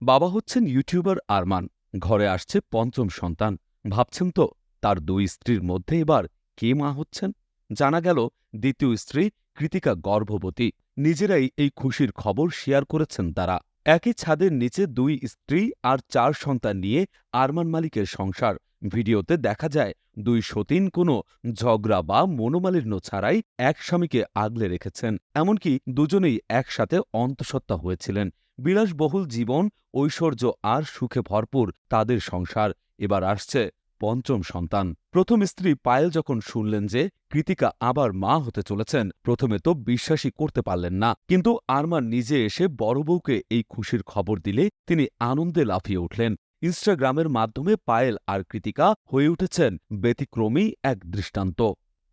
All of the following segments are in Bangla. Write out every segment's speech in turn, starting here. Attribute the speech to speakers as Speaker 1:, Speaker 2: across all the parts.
Speaker 1: বাবা হচ্ছেন ইউটিউবার আরমান। ঘরে আসছে পঞ্চম সন্তান। ভাবছেন তো তার দুই স্ত্রীর মধ্যে এবার কে মা হচ্ছেন? জানা গেল দ্বিতীয় স্ত্রী কৃতিকা গর্ভবতী। নিজেরাই এই খুশির খবর শেয়ার করেছেন তারা। একই ছাদের নিচে দুই স্ত্রী আর ৪ সন্তান নিয়ে আরমান মালিকের সংসার। ভিডিওতে দেখা যায় দুই সতীন কোনো ঝগড়া বা মনোমালিন্য ছাড়াই এক স্বামীকে আগলে রেখেছেন। এমনকি দুজনেই একসাথে অন্তঃসত্ত্বা হয়েছিলেন। বিলাসবহুল জীবন, ঐশ্বর্য আর সুখে ভরপুর তাদের সংসার। এবার আসছে পঞ্চম সন্তান। প্রথম স্ত্রী পায়েল যখন শুনলেন যে কৃতিকা আবার মা হতে চলেছেন, প্রথমে তো বিশ্বাসই করতে পারলেন না। কিন্তু আরমান নিজে এসে বড় বউকে এই খুশির খবর দিলে তিনি আনন্দে লাফিয়ে উঠলেন। ইনস্টাগ্রামের মাধ্যমে পায়েল আর কৃতিকা হয়ে উঠেছেন ব্যতিক্রমী এক দৃষ্টান্ত।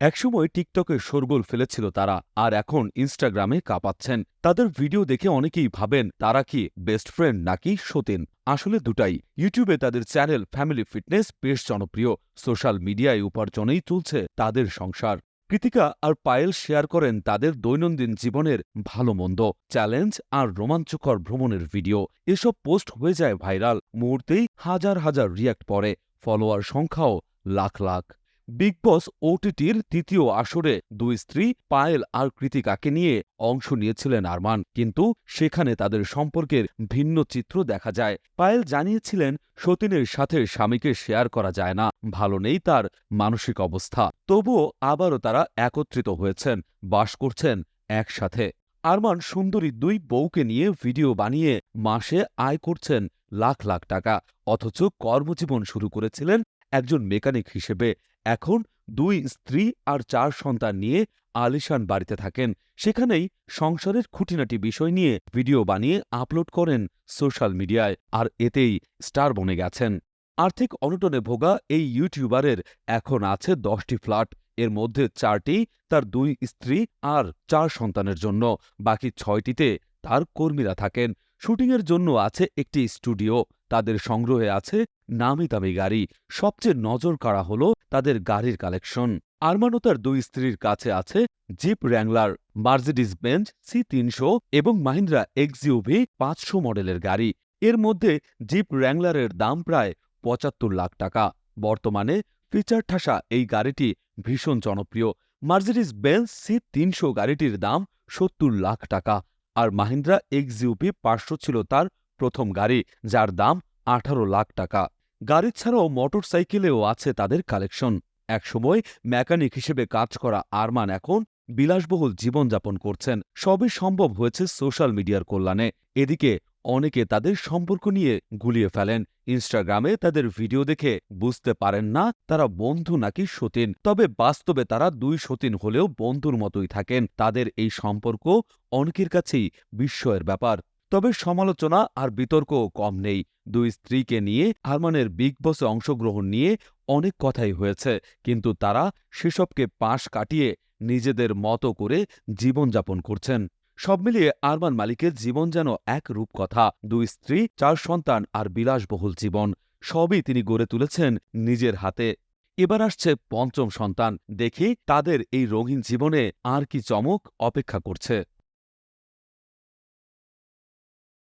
Speaker 1: একসময় টিকটকে শোরগোল ফেলেছিল তারা, আর এখন ইনস্টাগ্রামে কাঁপাচ্ছেন। তাদের ভিডিও দেখে অনেকেই ভাবেন তারা কি বেস্ট ফ্রেন্ড নাকি সতীন। আসলে দুটাই। ইউটিউবে তাদের চ্যানেল ফ্যামিলি ফিটনেস বেশ জনপ্রিয়। সোশ্যাল মিডিয়ায় উপার্জনেই চলছে তাদের সংসার। কৃতিকা আর পায়েল শেয়ার করেন তাদের দৈনন্দিন জীবনের ভালো মন্দ, চ্যালেঞ্জ আর রোমাঞ্চকর ভ্রমণের ভিডিও। এসব পোস্ট হয়ে যায় ভাইরাল। মুহূর্তেই হাজার হাজার রিয়্যাক্ট পড়ে, ফলোয়ার সংখ্যাও লাখ লাখ। বিগ বস ওটিটির তৃতীয় আসরে দুই স্ত্রী পায়েল আর কৃতিকাকে নিয়ে অংশ নিয়েছিলেন আরমান, কিন্তু সেখানে তাদের সম্পর্কের ভিন্ন চিত্র দেখা যায়। পায়েল জানিয়েছিলেন সতীনের সাথে স্বামীকে শেয়ার করা যায় না, ভালো নেই তার মানসিক অবস্থা। তবুও আবারও তারা একত্রিত হয়েছেন, বাস করছেন একসাথে। আরমান সুন্দরী দুই বউকে নিয়ে ভিডিও বানিয়ে মাসে আয় করছেন লাখ লাখ টাকা। অথচ কর্মজীবন শুরু করেছিলেন একজন মেকানিক হিসেবে। এখন দুই স্ত্রী আর ৪ সন্তান নিয়ে আলিশান বাড়িতে থাকেন। সেখানেই সংসারের খুঁটিনাটি বিষয় নিয়ে ভিডিও বানিয়ে আপলোড করেন সোশ্যাল মিডিয়ায়, আর এতেই স্টার বনে গেছেন। আর্থিক অনটনে ভোগা এই ইউটিউবারের এখন আছে ১০টি ফ্ল্যাট। এর মধ্যে ৪টি তার দুই স্ত্রী আর ৪ সন্তানের জন্য, বাকি ৬টিতে তার কর্মীরা থাকেন। শুটিংয়ের জন্য আছে একটি স্টুডিও। তাদের সংগ্রহে আছে নামি দামি গাড়ি। সবচেয়ে নজর কাড়া হল তাদের গাড়ির কালেকশন। আরমান ও তার দুই স্ত্রীর কাছে আছে zip wrangler, Mercedes Benz C300 এবং মাহিন্দ্রা এক্সইউভি ৫০০ মডেলের গাড়ি। এর মধ্যে জিপ র্যাংলারের দাম প্রায় ৭৫ লাখ টাকা। বর্তমানে ফিচার ঠাসা এই গাড়িটি ভীষণ জনপ্রিয়। মার্সিডিজ বেঞ্জ C300 গাড়িটির দাম ৭০ লাখ টাকা। আর মাহিন্দ্রা এক্সইউভি ৫০০ ছিল তার প্রথম গাড়ি, যার দাম ১৮ লাখ টাকা। গাড়ি ছাড়াও মোটরসাইকেলেও আছে তাদের কালেকশন। একসময় মেকানিক হিসেবে কাজ করা আরমান এখন বিলাসবহুল জীবনযাপন করছেন। সবই সম্ভব হয়েছে সোশ্যাল মিডিয়ার কল্যাণে। এদিকে অনেকে তাদের সম্পর্ক নিয়ে গুলিয়ে ফেলেন। ইনস্টাগ্রামে তাদের ভিডিও দেখে বুঝতে পারেন না তারা বন্ধু নাকি সতীন। তবে বাস্তবে তারা দুই সতীন হলেও বন্ধুর মতোই থাকেন। তাদের এই সম্পর্ক অনেকের কাছেই বিস্ময়ের ব্যাপার। তবে সমালোচনা আর বিতর্কও কম নেই। দুই স্ত্রীকে নিয়ে আরমানের বিগ বসে অংশগ্রহণ নিয়ে অনেক কথাই হয়েছে, কিন্তু তারা সেসবকে পাশ কাটিয়ে নিজেদের মতো করে জীবনযাপন করছেন। সব মিলিয়ে আরমান মালিকের জীবন যেন এক রূপকথা। দুই স্ত্রী, ৪ সন্তান আর বিলাসবহুল জীবন, সবই তিনি গড়ে তুলেছেন নিজের হাতে। এবার আসছে পঞ্চম সন্তান। দেখি তাদের এই রঙিন জীবনে আর কি চমক অপেক্ষা করছে।